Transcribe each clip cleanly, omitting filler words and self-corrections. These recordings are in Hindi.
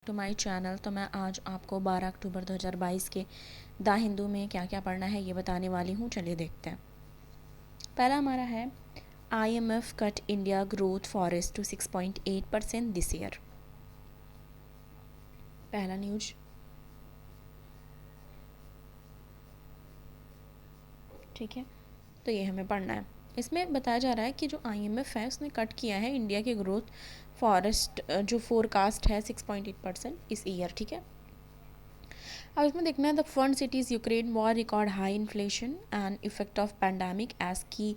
To my channel. तो मैं आज आपको 12 अक्टूबर 2022 के द हिंदू में क्या क्या पढ़ना है ये बताने वाली हूँ। चलिए देखते हैं। पहला हमारा है IMF cut India growth forecast to 6.8% this year. पहला न्यूज, ठीक है। तो ये हमें पढ़ना है। इसमें बताया जा रहा है कि जो IMF है उसने कट किया है इंडिया के ग्रोथ फॉरेस्ट जो फोरकास्ट है 6.8% इस ईयर, ठीक है। अब इसमें देखना है the fund cites Ukraine war record high inflation and effect of pandemic as key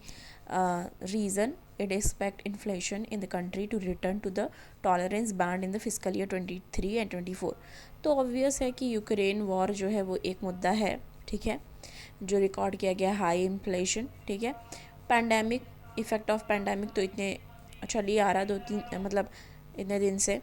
reason it expect inflation in the country to return to the tolerance band in the fiscal year 23 and 24। तो ऑब्वियस है कि यूक्रेन वॉर जो है वो एक मुद्दा है, ठीक है, जो रिकॉर्ड किया गया हाई इन्फ्लेशन, ठीक है। पैंडेमिक, इफेक्ट ऑफ पैंडेमिक तो इतने चल ही आ रहा 2-3 मतलब इतने दिन से।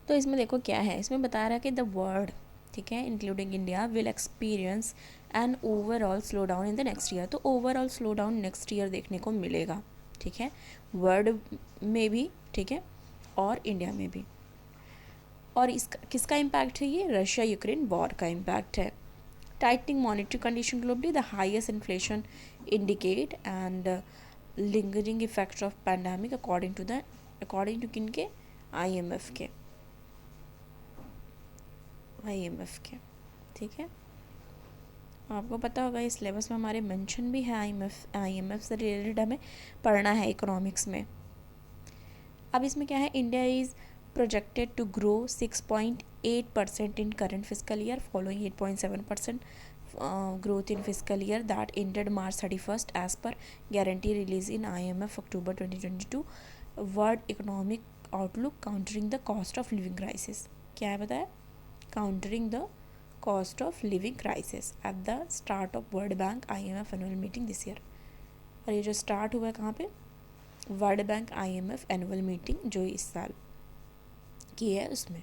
तो इसमें देखो क्या है, इसमें बता रहा है कि द वर्ल्ड, ठीक है, including India will experience an overall slow down in the next year. तो overall slow down next year देखने को मिलेगा, ठीक है, वर्ल्ड में भी, ठीक है, और इंडिया में भी। और इसका किसका इम्पैक्ट है? ये रशिया यूक्रेन वॉर का इम्पैक्ट है। Tightening monetary condition globally, the highest inflation indicate and lingering effects of pandemic according to किन के? IMF के, ठीक है। आपको पता होगा इस सिलेबस में हमारे मेंशन भी है IMF से रिलेटेड हमें पढ़ना है इकोनॉमिक्स में। अब इसमें क्या है, India is projected to grow 6.8% in current fiscal year following 8.7% growth in fiscal year that ended March 31st as per guarantee release in IMF October 2022 World Economic Outlook countering the cost of living crisis। क्या है बताया? countering the cost of living crisis at the start of World Bank IMF annual meeting this year। और ये जो स्टार्ट हुआ है कहाँ पे? World bank IMF annual meeting जो इस साल की है उसमें।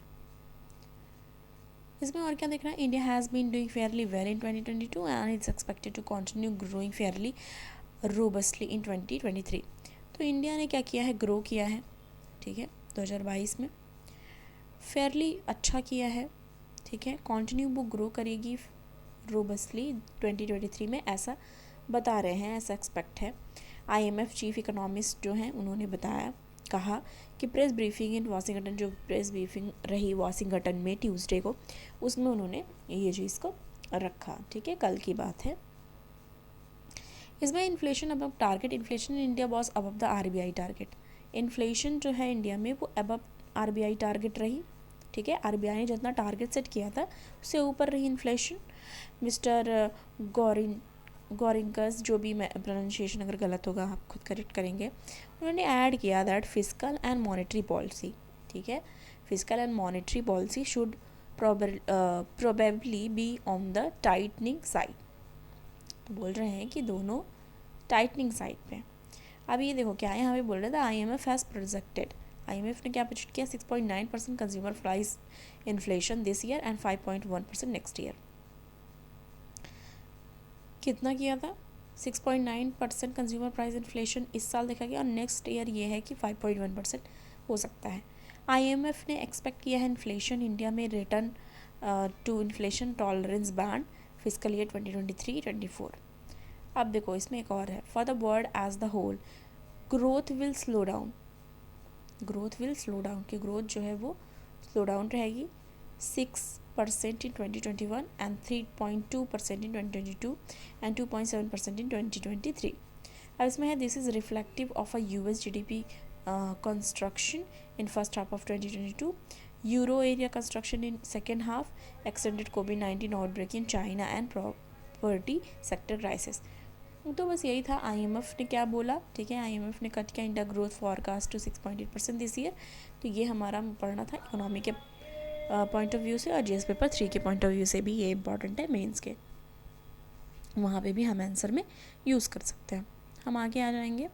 इसमें और क्या देखना है, India has been doing fairly well in 2022 and it's expected to continue growing fairly robustly in 2023। तो इंडिया ने क्या किया है? ग्रो किया है, ठीक है, 2022 में फेयरली अच्छा किया है, ठीक है, कंटिन्यू वो ग्रो करेगी रोबस्टली 2023 में, ऐसा बता रहे हैं, ऐसा एक्सपेक्ट है। IMF चीफ इकोनॉमिस्ट जो हैं उन्होंने बताया, कहा कि प्रेस ब्रीफिंग इन वाशिंगटन, जो प्रेस ब्रीफिंग रही वाशिंगटन में ट्यूसडे को, उसमें उन्होंने ये चीज़ को रखा, ठीक है, कल की बात है। इसमें inflation above target, inflation in India was above the RBI target. Inflation जो है इंडिया में वो अबव RBI टारगेट रही, ठीक है, RBI ने जितना टारगेट सेट किया था उससे ऊपर रही इन्फ्लेशन। मिस्टर गॉरिंकस, जो भी मैं प्रोनाउंसिएशन अगर गलत होगा आप खुद करेक्ट करेंगे, उन्होंने ऐड किया that physical and monetary policy, ठीक है, physical and monetary policy should probably be on the tightening side. बोल रहे हैं कि दोनों टाइटनिंग साइड पे। अब ये देखो क्या है, यहाँ पे बोल रहे थे IMF हैज़ प्रोजेक्टेड, IMF ने क्या प्रोजेक्ट किया? 6.9% consumer price inflation this year and 5.1% next year. कितना किया था? 6.9% कंज्यूमर प्राइस इन्फ्लेशन इस साल देखा गया, और नेक्स्ट ईयर ये है कि 5.1% हो सकता है। IMF ने एक्सपेक्ट किया है इन्फ्लेशन इंडिया में return to inflation tolerance band fiscal year 2023-24। अब देखो इसमें एक और है, for the world as the whole growth will slow down, की ग्रोथ जो है वो स्लो डाउन रहेगी 6% in 2021 and 3.2% in 2022 and 2.7% in 2023। अब इसमें है this is reflective of a US GDP construction in first half of 2022, euro area construction in second half, extended COVID-19 outbreak in China and property sector crisis. तो बस यही था। IMF ने क्या बोला, ठीक है, IMF ने कट किया India growth forecast to 6.8% this year. तो ये हमारा पढ़ना था इकोनॉमी के पॉइंट ऑफ व्यू से, और GS पेपर 3 के पॉइंट ऑफ व्यू से भी ये इंपॉर्टेंट है, मेंस के, वहाँ पे भी हम आंसर में यूज़ कर सकते हैं। हम आगे आ जाएंगे।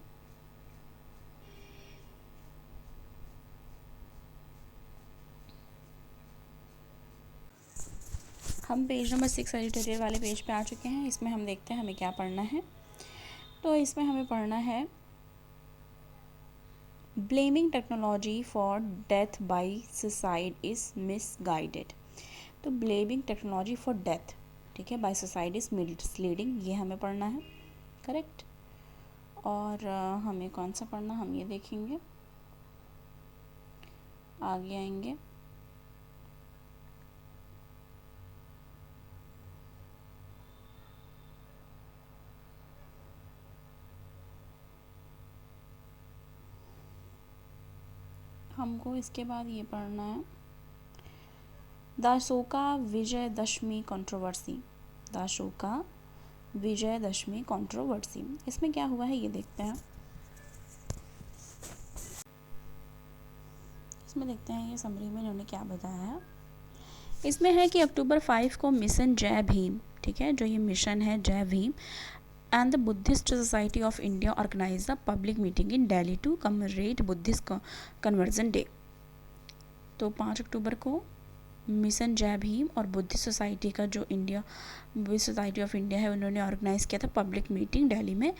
हम पेज नंबर 6 एडिटोरियल वाले पेज पे आ चुके हैं। इसमें हम देखते हैं हमें क्या पढ़ना है। तो इसमें हमें पढ़ना है blaming technology for death by suicide is misguided. तो ब्लेमिंग टेक्नोलॉजी फॉर डेथ, ठीक है, बाय सुसाइड इज मिसलीडिंग, ये हमें पढ़ना है, करेक्ट। और हमें कौन सा पढ़ना, हम ये देखेंगे, आगे आएंगे। हमको इसके बाद ये पढ़ना है the Ashoka Vijayadashami controversy. The Ashoka Vijayadashami controversy, इसमें क्या हुआ है ये देखते हैं। इसमें देखते हैं ये समरी में इन्होंने क्या बताया है। इसमें है कि अक्टूबर 5 को मिशन जय भीम, ठीक है, जो ये मिशन है जय Bhim and the Buddhist Society of India organized a public meeting in Delhi to commemorate Buddhist Conversion Day। तो 5 अक्टूबर को मिशन जय भीम और बुद्धिस्ट सोसाइटी का जो India Buddhist society of India है उन्होंने ऑर्गेनाइज किया था पब्लिक मीटिंग दिल्ली में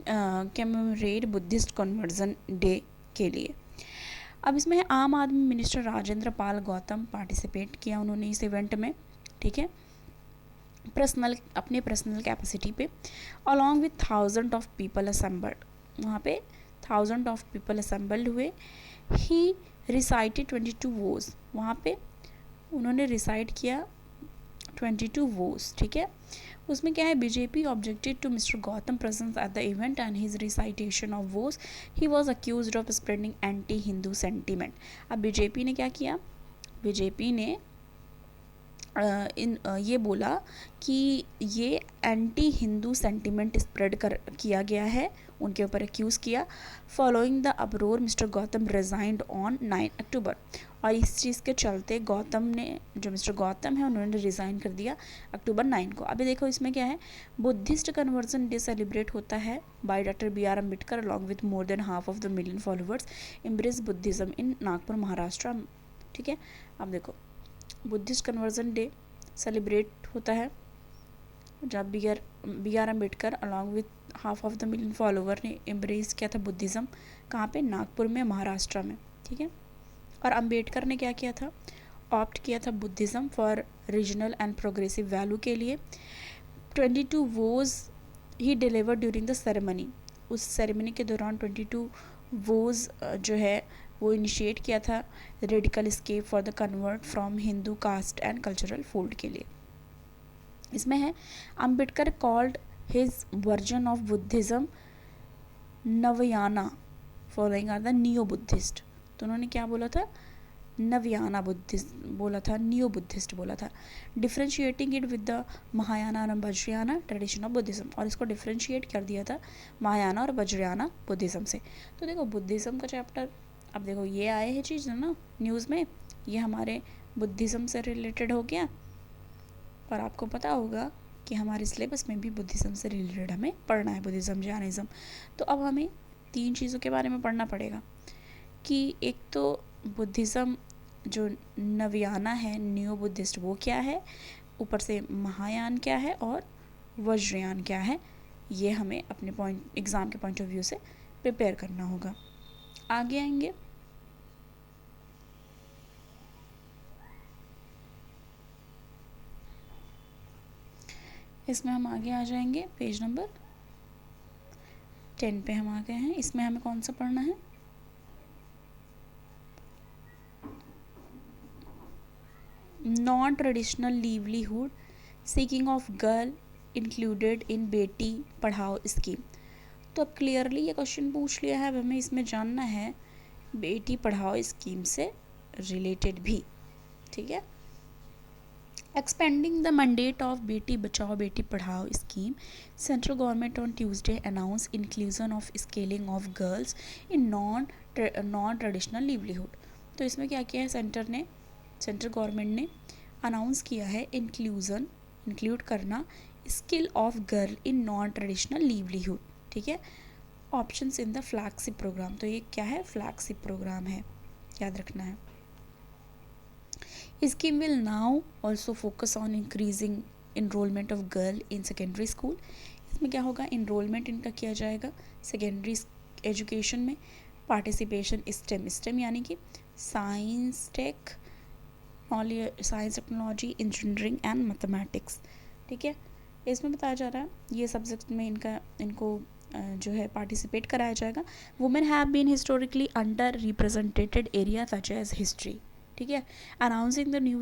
कमेमोरेट बुद्धिस्ट कन्वर्जन डे के लिए। अब इसमें आम आदमी मिनिस्टर राजेंद्र पाल गौतम पार्टिसिपेट किया उन्होंने इस इवेंट में, ठीक है, अपने पर्सनल कैपेसिटी पे, along with 1000 of people assembled, वहाँ पे 1000 ऑफ पीपल असेंबल्ड हुए। ही रिसाइटेड 22 वोज, वहाँ पे उन्होंने रिसाइट किया 22 वोज, ठीक है। उसमें क्या है, BJP objected to mister Gautam presence at the event and his recitation of vows. He was accused of spreading anti Hindu sentiment. अब बीजेपी ने क्या किया, बीजेपी ने ये बोला कि ये एंटी हिंदू सेंटिमेंट स्प्रेड किया गया है, उनके ऊपर एक्यूज़ किया। Following the uproar mister Gautam resigned on 9 October, और इस चीज़ के चलते गौतम ने, जो मिस्टर गौतम है उन्होंने रिज़ाइन कर दिया अक्टूबर 9 को। अभी देखो इसमें क्या है, बुद्धिस्ट कन्वर्जन डे सेलिब्रेट होता है by doctor BR Ambedkar along with more than half of the million followers embrace Buddhism in Nagpur Maharashtra, ठीक है। अब देखो बुद्धिस्ट कन्वर्जन डे सेलिब्रेट होता है जब BR Ambedkar along with half of the million follower ने एम्ब्रेस किया था बुद्धिज़्म, कहाँ पे, नागपुर में, महाराष्ट्र में, ठीक है। और अम्बेडकर ने क्या किया था, ऑप्ट किया था Buddhism for regional and progressive value के लिए। 22 vows he delivered during the ceremony, उस सेरेमनी के दौरान 22 वोज जो है वो इनिशिएट किया था radical escape for the convert from Hindu caste and cultural fold के लिए। इसमें है Ambedkar called his version of Buddhism Navayana following are the neo Buddhist. तो उन्होंने क्या बोला था, नवयाना बुद्धिस्ट बोला था, नियो बुद्धिस्ट बोला था। Differentiating it with the Mahayana और वज्रयाना ट्रेडिशन ऑफ बुद्धिज़्म, और इसको डिफ्रेंशिएट कर दिया था महायाना और वज्रयाना बुद्धिज़्म से। तो देखो बुद्धिज़्म का चैप्टर, अब देखो ये आए हैं चीज़ ना न्यूज़ में, ये हमारे बुद्धिज़्म से रिलेटेड हो गया, पर आपको पता होगा कि हमारे सिलेबस में भी बुद्धिज़्म से रिलेटेड हमें पढ़ना है, बुद्धिज़्म जैनिज़्म। तो अब हमें 3 चीज़ों के बारे में पढ़ना पड़ेगा कि एक तो बुद्धिज़्म जो नवयाना है, न्यू बुद्धिस्ट, वो क्या है, ऊपर से महायान क्या है और वज्रयान क्या है, ये हमें अपने एग्ज़ाम के पॉइंट ऑफ व्यू से प्रिपेयर करना होगा। आगे आएंगे, इसमें हम आगे आ जाएंगे, पेज नंबर 10 पे हम आ गए हैं। इसमें हमें कौन सा पढ़ना है, non traditional livelihood seeking of girl included in Beti Padhao scheme. तो अब क्लियरली ये क्वेश्चन पूछ लिया है, अब हमें इसमें जानना है बेटी पढ़ाओ स्कीम से रिलेटेड भी, ठीक है। Expanding the mandate of Beti Bachao Beti Padhao scheme, central government on Tuesday announce inclusion of scaling of girls in non traditional livelihood. तो इसमें क्या किया है, सेंट्रल गवर्नमेंट ने अनाउंस किया है इंक्लूड करना skill of girl in non traditional livelihood, ठीक है। Options in the flagship program, तो ये क्या है, फ्लैगशिप प्रोग्राम है, याद रखना है। Scheme will now also focus on increasing enrollment of girl in secondary school। इसमें क्या होगा, enrollment इनका किया जाएगा सेकेंडरी एजुकेशन में पार्टिसिपेशन स्टेम, स्टेम यानी कि science, science, technology, engineering and mathematics, ठीक है। इसमें बताया जा रहा है ये सब्जेक्ट में इनको जो है पार्टिसिपेट कराया जाएगा। Women have been historically under represented area such as history, ठीक है। Announcing the new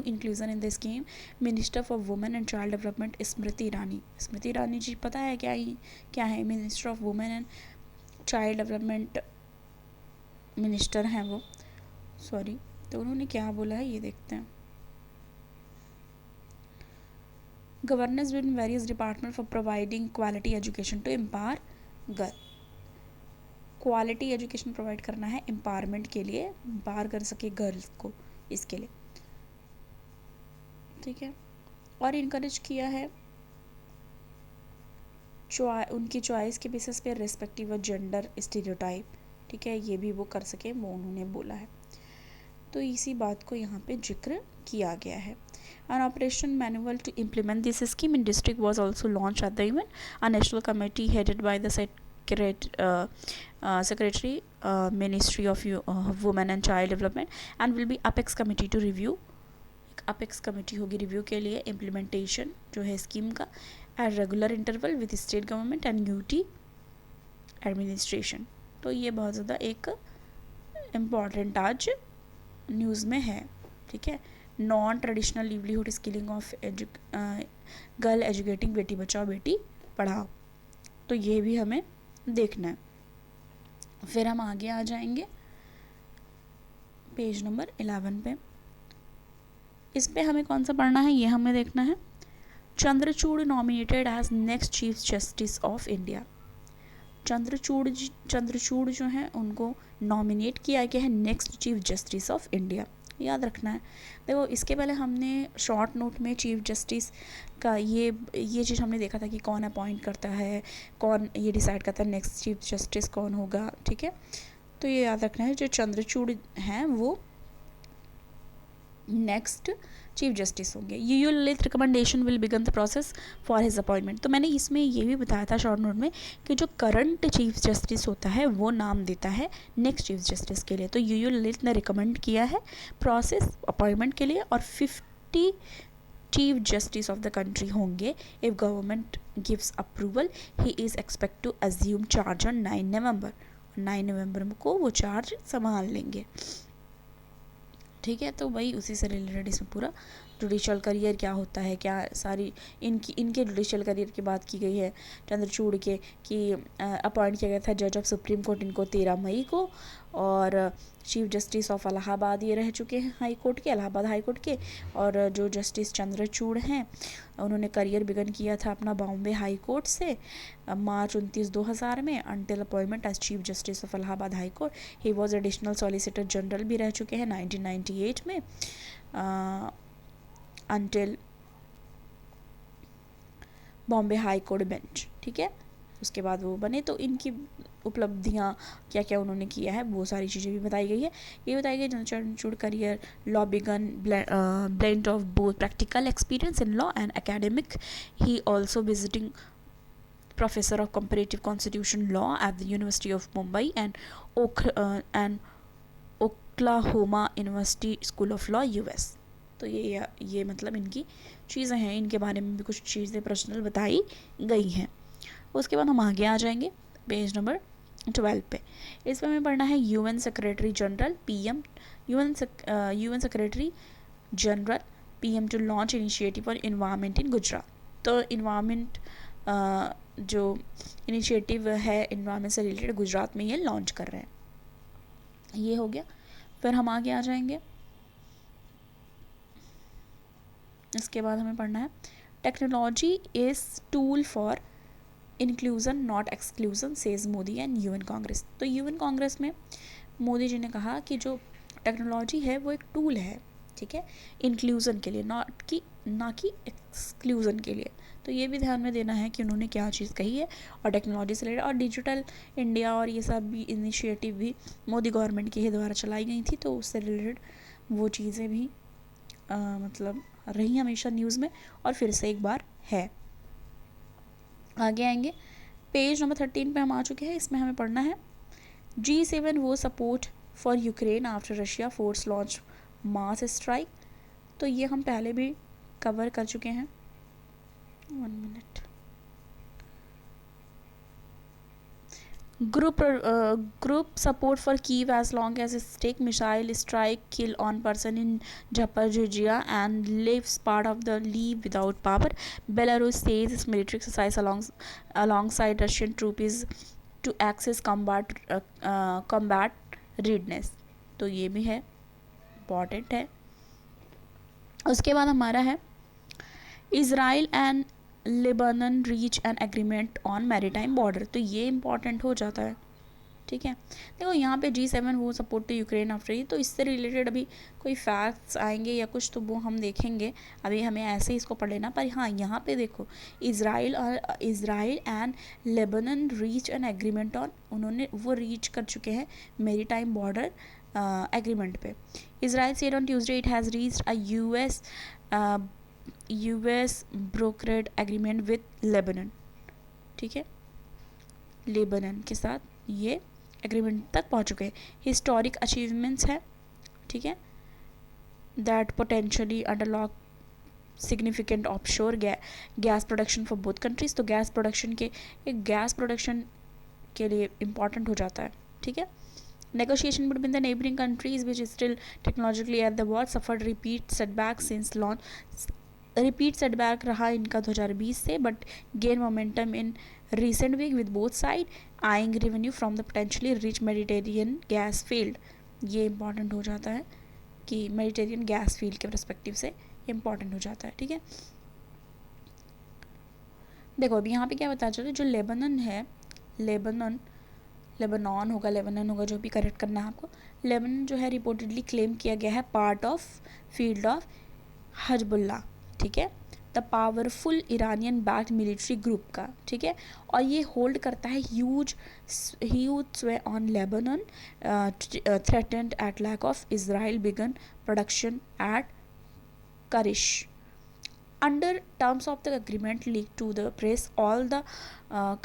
inclusion in the scheme, minister for women and child development Smriti Irani. Smriti Irani ji पता है क्या है minister of women and child development minister हैं वो, सॉरी। तो उन्होंने क्या बोला है ये देखते हैं। Governance with various department for providing quality education to empower girl. Quality education provide करना है एम्पावरमेंट के लिए, एम्पावर कर सके गर्ल्स को, इसके लिए, ठीक है। और इनकरेज किया है उनकी चॉइस के बेसिस पे रेस्पेक्टिव जेंडर स्टीरियोटाइप, ठीक है, ये भी वो कर सके, वो उन्होंने बोला है। तो इसी बात को यहाँ पे जिक्र किया गया है। An operation manual to implement this scheme in district was also launched at the event. A national committee headed by the Secretary Ministry of Women and Child Development and will be apex committee to review. एक apex committee होगी रिव्यू के लिए इम्प्लीमेंटेशन जो है स्कीम का at regular interval with state government and UT administration. तो ये बहुत ज़्यादा एक इम्पॉर्टेंट आज न्यूज़ में है, ठीक है। Non traditional livelihood skilling of girl educating, Beti Bachao Beti Padhao, तो ये भी हमें देखना है। फिर हम आगे आ जाएंगे पेज नंबर 11 पे। इस पे हमें कौन सा पढ़ना है ये हमें देखना है। Chandrachud nominated as next chief justice of India. Chandrachud जो हैं उनको नॉमिनेट किया गया है next chief justice of India, याद रखना है। देखो इसके पहले हमने शॉर्ट नोट में चीफ जस्टिस का ये चीज़ हमने देखा था कि कौन अपॉइंट करता है, कौन ये डिसाइड करता है नेक्स्ट चीफ जस्टिस कौन होगा, ठीक है। तो ये याद रखना है जो चंद्रचूड़ हैं वो नेक्स्ट चीफ जस्टिस होंगे। U Lalit recommendation will begin the process for his appointment. तो मैंने इसमें ये भी बताया था शॉर्ट नोट में कि जो करंट चीफ जस्टिस होता है वो नाम देता है नेक्स्ट चीफ जस्टिस के लिए। तो यू ललित ने रिकमेंड किया है प्रोसेस अपॉइंटमेंट के लिए, और 50 chief justice of the country होंगे। If government gives approval he is expect to assume charge on 9 November. 9 नवंबर को वो चार्ज संभाल लेंगे, ठीक है। तो वही उसी से रिलेटेड इसमें पूरा जुडिशल करियर क्या होता है, क्या सारी इनके जुडिशल करियर की बात की गई है चंद्रचूड़ के, कि अपॉइंट किया गया था जज ऑफ सुप्रीम कोर्ट इनको 13 मई को, और चीफ जस्टिस ऑफ इलाहाबाद ये रह चुके हैं हाई कोर्ट के, इलाहाबाद हाई कोर्ट के। और जो जस्टिस चंद्रचूड़ हैं उन्होंने करियर बिगन किया था अपना बॉम्बे हाई कोर्ट से मार्च 29, 2000 में, until appointment as chief justice of Allahabad high court. He was additional solicitor general भी रह चुके हैं 1998 में until Bombay high court bench, ठीक है। उसके बाद वो बने। तो इनकी उपलब्धियाँ क्या क्या उन्होंने किया है वो सारी चीज़ें भी बताई गई है। ये बताई गई Chandrachud career law begin blend of both practical experience in law and academic. He also visiting professor of comparative constitution law at the university of Mumbai and Oklahoma university school of law US। तो ये मतलब इनकी चीज़ें हैं, इनके बारे में भी कुछ चीज़ें पर्सनल बताई गई हैं। उसके बाद हम आगे आ जाएंगे पेज नंबर 12 पे। इसमें हमें पढ़ना है UN secretary general PM UN secretary general PM to launch initiative for environment in Gujarat. तो इन्वायरमेंट जो इनिशिएटिव है इन्वायरमेंट से रिलेटेड गुजरात में ये लॉन्च कर रहे हैं, ये हो गया। फिर हम आगे आ जाएंगे। इसके बाद हमें पढ़ना है technology is tool for inclusion not exclusion says Modi and UN Congress. तो UN कांग्रेस में मोदी जी ने कहा कि जो टेक्नोलॉजी है वो एक टूल है, ठीक है, इंक्लूजन के लिए, ना कि एक्सक्लूजन के लिए। तो ये भी ध्यान में देना है कि उन्होंने क्या चीज़ कही है। और टेक्नोलॉजी से रिलेटेड और डिजिटल इंडिया और ये सब भी इनिशिएटिव भी मोदी गवर्नमेंट के ही द्वारा चलाई गई थी, तो उससे रिलेटेड वो चीज़ें भी मतलब रही हमेशा न्यूज़ में और फिर से एक बार है। आगे आएंगे पेज नंबर 13 पे हम आ चुके हैं, इसमें हमें पढ़ना है G7 वो support for Ukraine after Russia force launch mass strike. तो ये हम पहले भी कवर कर चुके हैं। 1 minute. Group support for Kyiv as long as its take missile strike kill on person in Zaporizhzhia and leaves part of the leave without power. Belarus says its military exercise alongside Russian troops is to access combat readiness. तो ये भी है, इम्पॉर्टेंट है। उसके बाद हमारा है Israel and Lebanon reach an agreement on maritime border. तो ये इम्पॉर्टेंट हो जाता है, ठीक है। देखो यहाँ पे G7 वो सपोर्ट टू यूक्रेन आफ्टर, ये तो इससे रिलेटेड अभी कोई फैक्ट्स आएंगे या कुछ तो वो हम देखेंगे, अभी हमें ऐसे ही इसको पढ़ लेना। पर हाँ, यहाँ पे देखो Israel and Lebanon reach an agreement on, उन्होंने वो रीच कर चुके हैं मैरीटाइम बॉर्डर एग्रीमेंट पे। Israel said on Tuesday it has reached a US brokered agreement with Lebanon, ठीक है, लेबनान के साथ ये एग्रीमेंट तक पहुंच चुके हैं। हिस्टोरिक अचीवमेंट्स है, ठीक है, that potentially unlock significant offshore gas production for both countries. तो गैस प्रोडक्शन के लिए इम्पॉर्टेंट हो जाता है, ठीक है। Negotiation between the neighboring countries, which is still technologically at the war, suffered repeat setbacks since launch. Repeat setback रहा इनका 2020 से, but gain momentum in recent week with both side eyeing revenue from the potentially rich Mediterranean gas field. ये इंपॉर्टेंट हो जाता है कि मेडिटेरियन गैस फील्ड के परस्पेक्टिव से इंपॉर्टेंट हो जाता है, ठीक है। देखो अभी यहाँ पे क्या बताया जाता है, जो लेबनान है, लेबनान होगा, जो भी करेक्ट करना है आपको। लेबनान जो है रिपोर्टेडली क्लेम किया गया है पार्ट ऑफ फील्ड ऑफ हजबुल्ला, ठीक है, the powerful Iranian backed military group का, ठीक है। और ये होल्ड करता है huge sway on Lebanon threatened attack if Israel began production at Karish. Under terms of the agreement leaked to the press, all the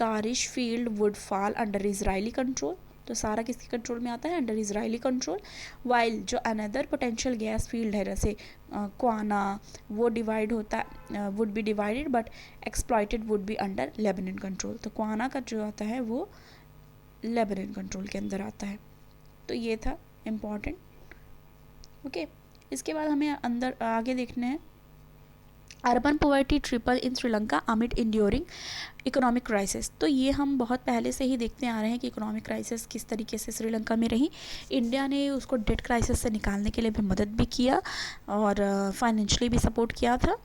Karish field would fall under Israeli control. तो सारा किसके कंट्रोल में आता है, अंडर इजरायली कंट्रोल। वाइल जो अनदर पोटेंशियल गैस फील्ड है जैसे क्वाना, वो डिवाइड होता would be divided but exploited would be under Lebanon control. तो क्वाना का जो आता है वो लेबनान कंट्रोल के अंदर आता है। तो ये था इम्पॉर्टेंट, ओके। इसके बाद हमें अंदर आगे देखना है urban poverty triple in Sri Lanka amid enduring economic crisis. तो ये हम बहुत पहले से ही देखते आ रहे हैं कि इकोनॉमिक क्राइसिस किस तरीके से श्रीलंका में रही। इंडिया ने उसको डेट क्राइसिस से निकालने के लिए भी मदद भी किया और फाइनेंशियली भी सपोर्ट किया था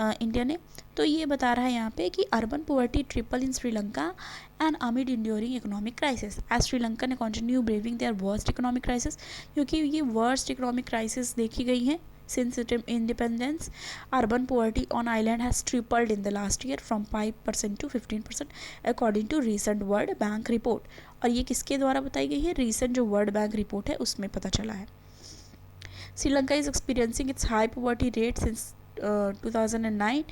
इंडिया ने। तो ये बता रहा है यहाँ पे कि urban poverty triple in Sri Lanka and amid enduring economic crisis as Sri Lanka ने continue braving their worst economic crisis, क्योंकि ये वर्स्ट इकोनॉमिक क्राइसिस देखी गई है since its independence. Urban poverty on island has tripled in the last year from 5% to 15% according to recent World Bank report. और ये किसके द्वारा बताई गई है, recent जो World Bank report है उसमें पता चला है। Sri is experiencing its high poverty rate since 2009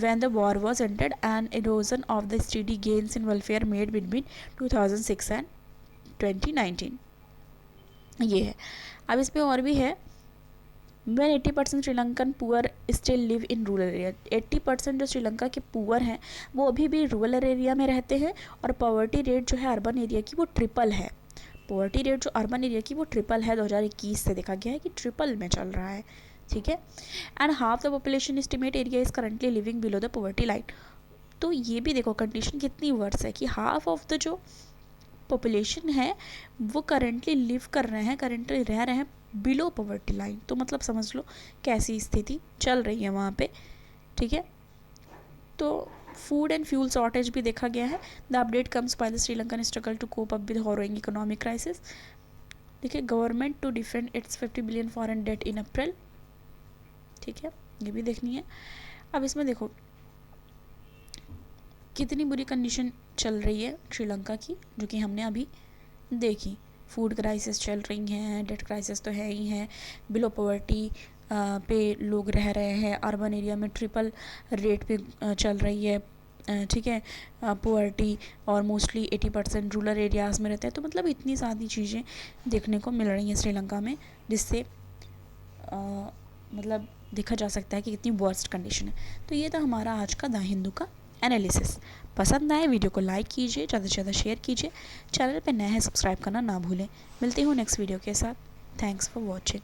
when the war was ended and erosion of the steady gains in welfare made between 2006 and 2019। ये है। अब इस पे और भी है, when 80% Sri Lankan poor still live in rural area. 80% जो श्रीलंका के पुअर हैं वो अभी भी रूरल एरिया में रहते हैं और पॉवर्टी रेट जो है अर्बन एरिया की वो ट्रिपल है। पॉवर्टी रेट जो अर्बन एरिया की वो ट्रिपल है, 2021 से देखा गया है कि ट्रिपल में चल रहा है, ठीक है। And half the population estimate area is currently living below the poverty line. तो ये भी देखो कंडीशन कितनी वर्स है कि हाफ ऑफ द जो पॉपुलेशन है वो करंटली लिव कर रहे हैं, करंटली रह रहे हैं बिलो पॉवर्टी लाइन। तो मतलब समझ लो कैसी स्थिति चल रही है वहाँ पे, ठीक है। तो फूड एंड फ्यूल शॉर्टेज भी देखा गया है। The update comes by the Sri Lankan struggle to cope up with harrowing economic crisis. देखिए government to defend its 50 billion foreign debt in April, ठीक है, ये भी देखनी है। अब इसमें देखो कितनी बुरी कंडीशन चल रही है श्रीलंका की, जो कि हमने अभी देखी। फूड क्राइसिस चल रही हैं, डेट क्राइसिस तो है ही है, बिलो पॉवर्टी पे लोग रह रहे हैं, अर्बन एरिया में ट्रिपल रेट पे चल रही है ठीक है, पुअर्टी और मोस्टली 80% रूरल एरियाज़ में रहते हैं। तो मतलब इतनी सारी चीज़ें देखने को मिल रही हैं श्रीलंका में, जिससे मतलब देखा जा सकता है कि कितनी वर्स्ट कंडीशन है। तो ये था हमारा आज का द हिंदू का एनालिसिस। पसंद आए वीडियो को लाइक कीजिए, ज़्यादा से ज़्यादा शेयर कीजिए, चैनल पर नए हैं सब्सक्राइब करना ना भूलें। मिलती हूँ नेक्स्ट वीडियो के साथ। Thanks for watching.